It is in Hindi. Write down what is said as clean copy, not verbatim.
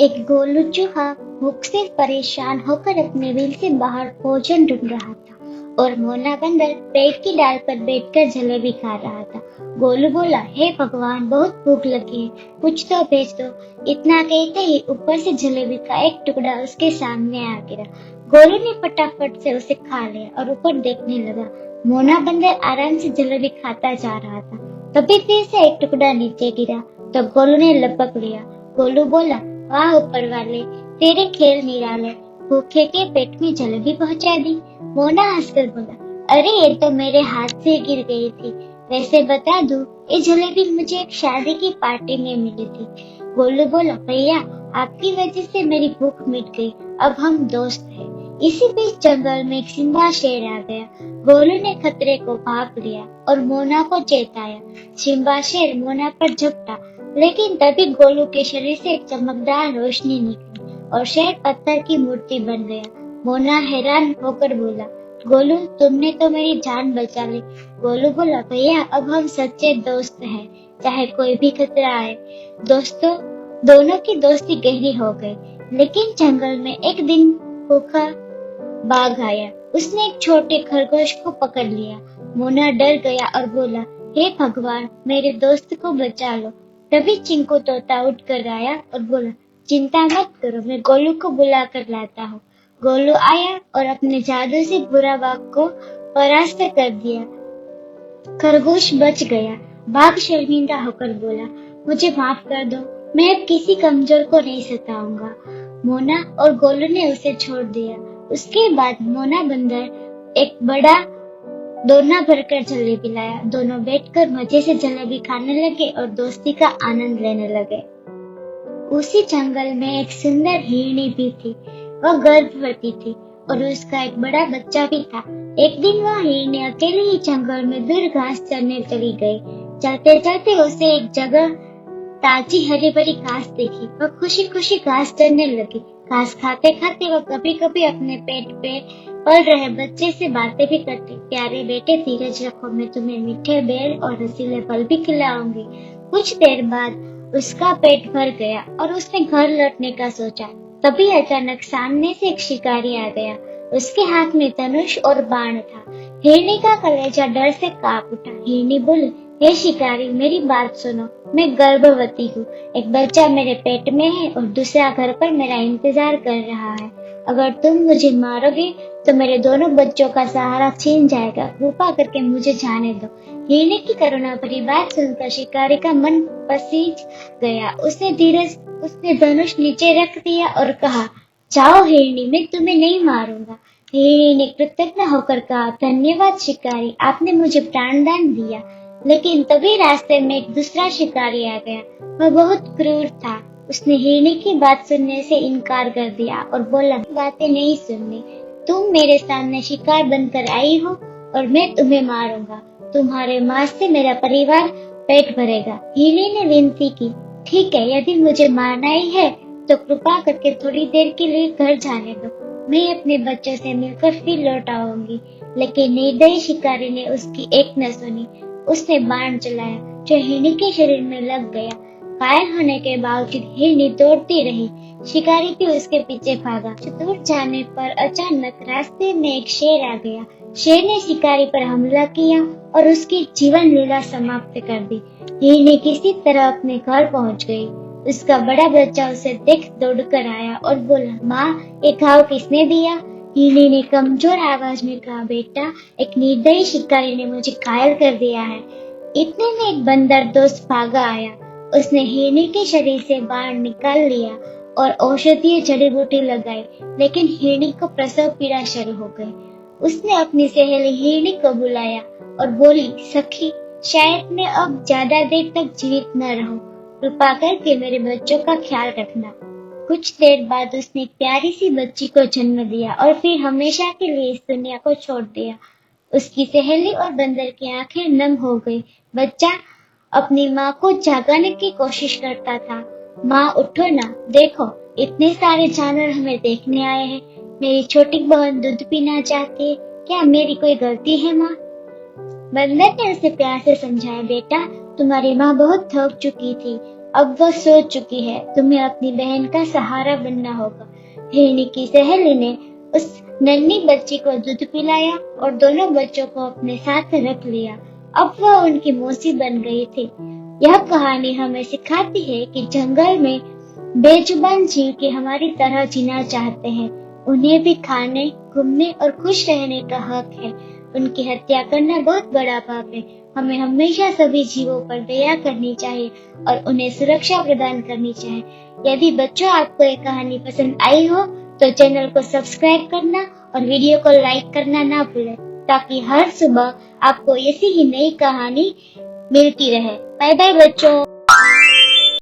एक गोलू चूहा भूख से परेशान होकर अपने बिल से बाहर भोजन ढूंढ रहा था और मोना बंदर पेड़ की डाल पर बैठकर जलेबी खा रहा था। गोलू बोला, हे भगवान, बहुत भूख लगी है, कुछ तो भेज दो। इतना कहते ही ऊपर से जलेबी का एक टुकड़ा उसके सामने आ गिरा। गोलू ने फटाफट से उसे खा लिया और ऊपर देखने लगा। मोना बंदर आराम से जलेबी खाता जा रहा था। तभी फिर से एक टुकड़ा नीचे गिरा तो गोलू ने लपक लिया। गोलू बोला, वाह ऊपर वाले, तेरे खेल निराले, भूखे के पेट में जलेबी पहुंचा दी। मोना हंसकर बोला, अरे ये तो मेरे हाथ से गिर गई थी। वैसे बता दूं, ये जलेबी मुझे एक शादी की पार्टी में मिली थी। गोलू बोला, भैया, आपकी वजह से मेरी भूख मिट गई, अब हम दोस्त हैं। इसी बीच जंगल में एक सिंबा शेर आ गया। गोलू ने खतरे को भांप लिया और मोना को चेताया। सिंबा शेर मोना पर झपटा, लेकिन तभी गोलू के शरीर से एक चमकदार रोशनी निकली और शेर पत्थर की मूर्ति बन गया। मोना हैरान होकर बोला, गोलू, तुमने तो मेरी जान बचा ली। गोलू बोला, भैया, अब हम सच्चे दोस्त हैं, चाहे कोई भी खतरा आए। दोस्तों दोनों की दोस्ती गहरी हो गई। लेकिन जंगल में एक दिन भूखा बाघ आया। उसने एक छोटे खरगोश को पकड़ लिया। मोना डर गया और बोला, हे भगवान, मेरे दोस्त को बचा लो। तभी चिंकू तोता उठ कर आया और बोला, चिंता मत करो, मैं गोलू को बुला कर लाता हूँ। गोलू आया और अपने जादू से बुरा बाघ को परास्त कर दिया। खरगोश बच गया। बाघ शर्मिंदा होकर बोला, मुझे माफ कर दो, मैं अब किसी कमजोर को नहीं सताऊंगा। मोना और गोलू ने उसे छोड़ दिया। उसके बाद मोना बंदर एक बड़ा दोना भरकर जलेबी लाया। दोनों बैठकर मजे से जलेबी खाने लगे और दोस्ती का आनंद लेने लगे। उसी जंगल में एक सुंदर हिरनी भी थी। वह गर्भवती थी और उसका एक बड़ा बच्चा भी था। एक दिन वह हिरनी अकेले ही जंगल में दूर घास चरने चली गई। चलते चलते उसे एक जगह ताजी हरी भरी घास देखी। वह खुशी खुशी घास चरने लगी। घास खाते खाते वह कभी कभी अपने पेट पे पल रहे बच्चे से बातें भी करती। प्यारे बेटे, धीरज रखो, मैं तुम्हें मीठे बेर और रसीले फल भी खिलाऊंगी। कुछ देर बाद उसका पेट भर गया और उसने घर लौटने का सोचा। तभी अचानक सामने से एक शिकारी आ गया। उसके हाथ में धनुष और बाण था। हिरनी का कलेजा डर से कांप उठा। हिरनी बोली, हे शिकारी, मेरी बात सुनो, मैं गर्भवती हूँ। एक बच्चा मेरे पेट में है और दूसरा घर पर मेरा इंतजार कर रहा है। अगर तुम मुझे मारोगे तो मेरे दोनों बच्चों का सहारा छीन जाएगा। कृपा करके मुझे जाने दो। हिरनी की करुणा भरी बात सुनकर शिकारी का मन पसीज गया। उसने धनुष नीचे रख दिया और कहा, जाओ हिरनी, मैं तुम्हें नहीं मारूंगा। हिरनी ने कृतज्ञ होकर कहा, धन्यवाद शिकारी, आपने मुझे प्राणदान दिया। लेकिन तभी रास्ते में एक दूसरा शिकारी आ गया। वह बहुत क्रूर था। उसने हिरनी की बात सुनने से इनकार कर दिया और बोला, बातें नहीं सुननी। तुम मेरे सामने शिकार बनकर आई हो और मैं तुम्हें मारूंगा। तुम्हारे मांस से मेरा परिवार पेट भरेगा। हिरनी ने विनती की, ठीक है, यदि मुझे मारना ही है तो कृपा करके थोड़ी देर के लिए घर जाने दो। मैं अपने बच्चों से मिलकर फिर लौट आऊंगी। लेकिन निर्दयी शिकारी ने उसकी एक न सुनी। उसने बाण चलाया जो हिरनी के शरीर में लग गया। घायल होने के बावजूद हिरनी दौड़ती रही। शिकारी भी उसके पीछे भागा। दूर जाने पर अचानक रास्ते में एक शेर आ गया। शेर ने शिकारी पर हमला किया और उसकी जीवन लीला समाप्त कर दी। हिरनी किसी तरह अपने घर पहुंच गई। उसका बड़ा बच्चा उसे देख दौड़कर आया और बोला, माँ, ये घाव किसने दिया? हिरनी ने कमजोर आवाज में कहा, बेटा, एक निर्दयी शिकारी ने मुझे घायल कर दिया है। इतने में एक बंदर दोस्त भागा आया। उसने हिरनी के शरीर से बाण निकाल लिया और औषधीय जड़ी बूटी लगाई। लेकिन हिरनी को प्रसव पीड़ा शुरू हो गई। उसने अपनी सहेली हिरनी को बुलाया और बोली, सखी, शायद मैं अब ज्यादा देर तक जीवित न रहूं। कृपा करके मेरे बच्चों का ख्याल रखना। कुछ देर बाद उसने एक प्यारी सी बच्ची को जन्म दिया और फिर हमेशा के लिए इस दुनिया को छोड़ दिया। उसकी सहेली और बंदर की आंखें नम हो गई। बच्चा अपनी माँ को जगाने की कोशिश करता था। माँ, उठो ना, देखो, इतने सारे जानवर हमें देखने आए हैं। मेरी छोटी बहन दूध पीना चाहती है। क्या मेरी कोई गलती है माँ? बंदर ने उसे प्यार से समझाया, बेटा, तुम्हारी माँ बहुत थक चुकी थी। अब वह सो चुकी है, तुम्हें अपनी बहन का सहारा बनना होगा। हिरनी की सहेली ने उस नन्ही बच्ची को दूध पिलाया और दोनों बच्चों को अपने साथ रख लिया। अब वह उनकी मौसी बन गई थी। यह कहानी हमें सिखाती है कि जंगल में बेजुबान जीव के हमारी तरह जीना चाहते हैं। उन्हें भी खाने, घूमने और खुश रहने का हक है। उनकी हत्या करना बहुत बड़ा पाप है। हमें हमेशा सभी जीवों पर दया करनी चाहिए और उन्हें सुरक्षा प्रदान करनी चाहिए। यदि बच्चों आपको ये कहानी पसंद आई हो तो चैनल को सब्सक्राइब करना और वीडियो को लाइक करना ना भूलें, ताकि हर सुबह आपको ऐसी ही नई कहानी मिलती रहे। बाय बाय बच्चों।